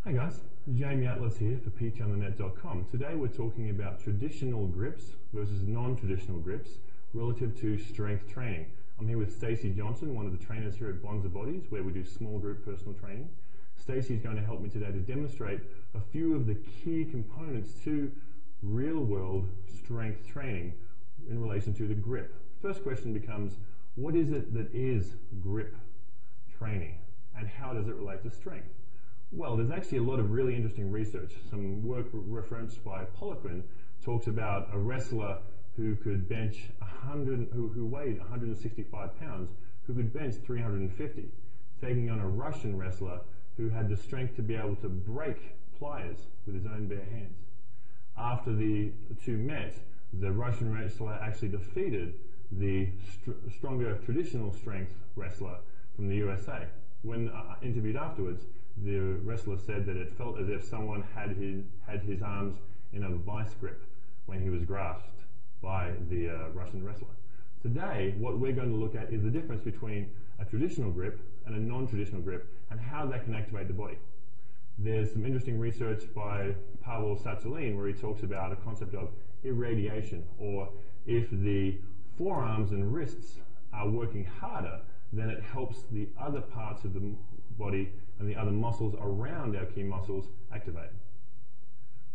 Hi guys, Jamie Atlas here for PTontheNet.com. Today we're talking about traditional grips versus non-traditional grips relative to strength training. I'm here with Stacey Johnson, one of the trainers here at Bonza Bodies, where we do small group personal training. Stacey is going to help me today to demonstrate a few of the key components to real-world strength training in relation to the grip. First question becomes, what is it that is grip training and how does it relate to strength? Well, there's actually a lot of really interesting research. Some work referenced by Poliquin talks about a wrestler who could bench who weighed 165 pounds, who could bench 350, taking on a Russian wrestler who had the strength to be able to break pliers with his own bare hands. After the two met, the Russian wrestler actually defeated the stronger traditional strength wrestler from the USA. When interviewed afterwards, the wrestler said that it felt as if someone had his arms in a vice grip when he was grasped by the Russian wrestler. Today, what we're going to look at is the difference between a traditional grip and a non-traditional grip and how that can activate the body. There's some interesting research by Pavel Satsulin where he talks about a concept of irradiation, or if the forearms and wrists are working harder, then it helps the other parts of the body and the other muscles around our key muscles activate.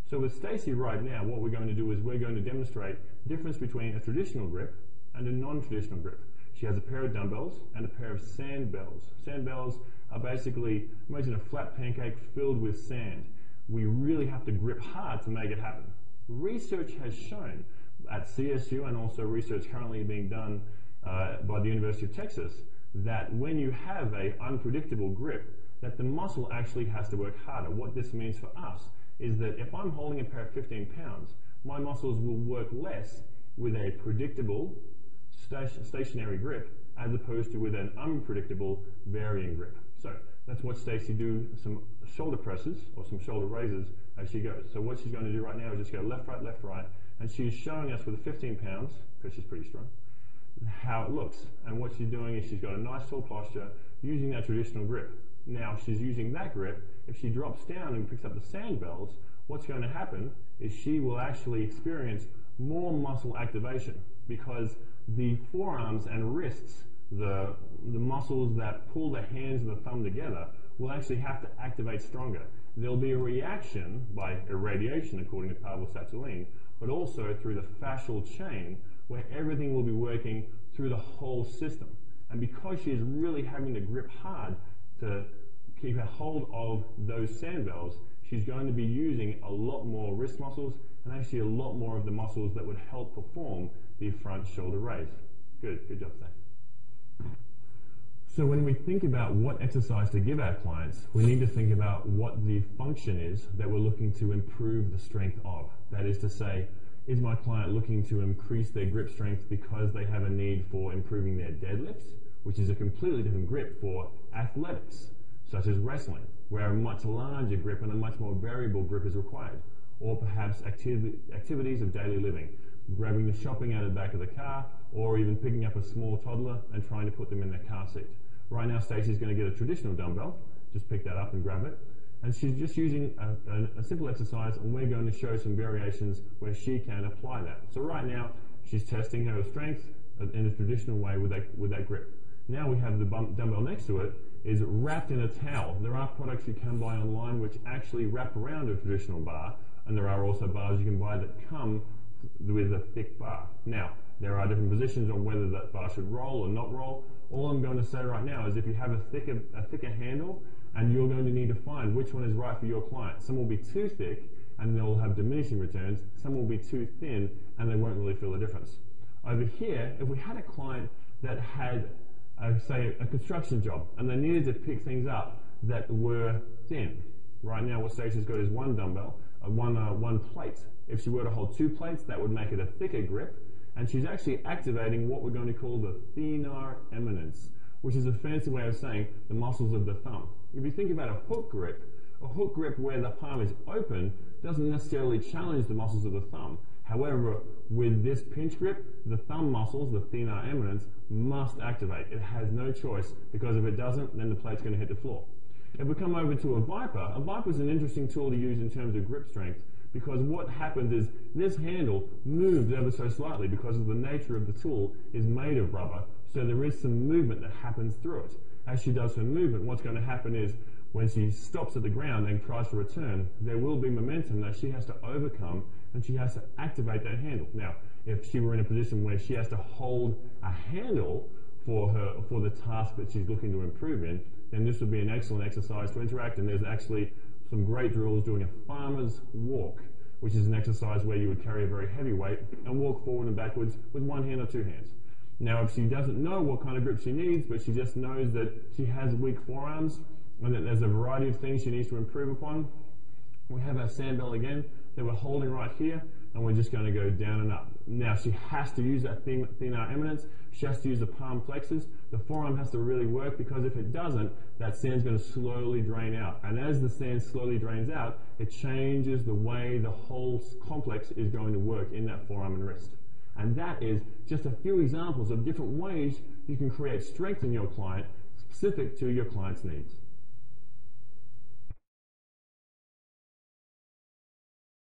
So with Stacey right now, what we're going to do is we're going to demonstrate the difference between a traditional grip and a non-traditional grip. She has a pair of dumbbells and a pair of sandbells. Sandbells are basically, imagine a flat pancake filled with sand. We really have to grip hard to make it happen. Research has shown at CSU, and also research currently being done by the University of Texas, that when you have an unpredictable grip, that the muscle actually has to work harder. What this means for us is that if I'm holding a pair of 15 pounds, my muscles will work less with a predictable stationary grip as opposed to with an unpredictable varying grip. So let's watch Stacey do some shoulder presses or some shoulder raises as she goes. So what she's going to do right now is just go left, right, and she's showing us with the 15 pounds, because she's pretty strong, how it looks. And what she's doing is she's got a nice tall posture using that traditional grip. Now she's using that grip. If she drops down and picks up the sandbells, what's going to happen is she will actually experience more muscle activation, because the forearms and wrists, the muscles that pull the hands and the thumb together, will actually have to activate stronger. There'll be a reaction by irradiation, according to Pavel Satsulin, but also through the fascial chain, where everything will be working through the whole system. And because she is really having to grip hard to keep a hold of those sandbells, she's going to be using a lot more wrist muscles and actually a lot more of the muscles that would help perform the front shoulder raise. Good job, Stacey. So when we think about what exercise to give our clients, we need to think about what the function is that we're looking to improve the strength of. That is to say, is my client looking to increase their grip strength because they have a need for improving their deadlifts, which is a completely different grip for athletics, such as wrestling, where a much larger grip and a much more variable grip is required, or perhaps activities of daily living, grabbing the shopping out of the back of the car, or even picking up a small toddler and trying to put them in their car seat. Right now, Stacey's going to get a traditional dumbbell, just pick that up and grab it, and she's just using a simple exercise, and we're going to show some variations where she can apply that. So right now, she's testing her strength in a traditional way with that grip. Now we have the dumbbell next to it is wrapped in a towel. There are products you can buy online which actually wrap around a traditional bar, and there are also bars you can buy that come with a thick bar. Now, there are different positions on whether that bar should roll or not roll. All I'm going to say right now is if you have a thicker handle, and you're going to need to find which one is right for your client. Some will be too thick and they'll have diminishing returns. Some will be too thin and they won't really feel the difference. Over here, if we had a client that had, say, a construction job and they needed to pick things up that were thin. Right now what Stacey's got is one dumbbell, one plate. If she were to hold two plates, that would make it a thicker grip, and she's actually activating what we're going to call the thenar eminence, which is a fancy way of saying the muscles of the thumb. If you think about a hook grip where the palm is open doesn't necessarily challenge the muscles of the thumb. However, with this pinch grip, the thumb muscles, the thenar eminence, must activate. It has no choice, because if it doesn't, then the plate's going to hit the floor. If we come over to a ViPR is an interesting tool to use in terms of grip strength, because what happens is this handle moves ever so slightly because of the nature of the tool is made of rubber, so there is some movement that happens through it. As she does her movement, what's going to happen is when she stops at the ground and tries to return, there will be momentum that she has to overcome, and she has to activate that handle. Now, if she were in a position where she has to hold a handle for the task that she's looking to improve in, then this would be an excellent exercise to interact. And there's actually some great drills doing a farmer's walk, which is an exercise where you would carry a very heavy weight and walk forward and backwards with one hand or two hands. Now, if she doesn't know what kind of grip she needs, but she just knows that she has weak forearms and that there's a variety of things she needs to improve upon, we have our sandbell again that we're holding right here, and we're just going to go down and up. Now, she has to use that thin arm eminence. She has to use the palm plexus. The forearm has to really work, because if it doesn't, that sand's going to slowly drain out. And as the sand slowly drains out, it changes the way the whole complex is going to work in that forearm and wrist. And that is just a few examples of different ways you can create strength in your client specific to your client's needs.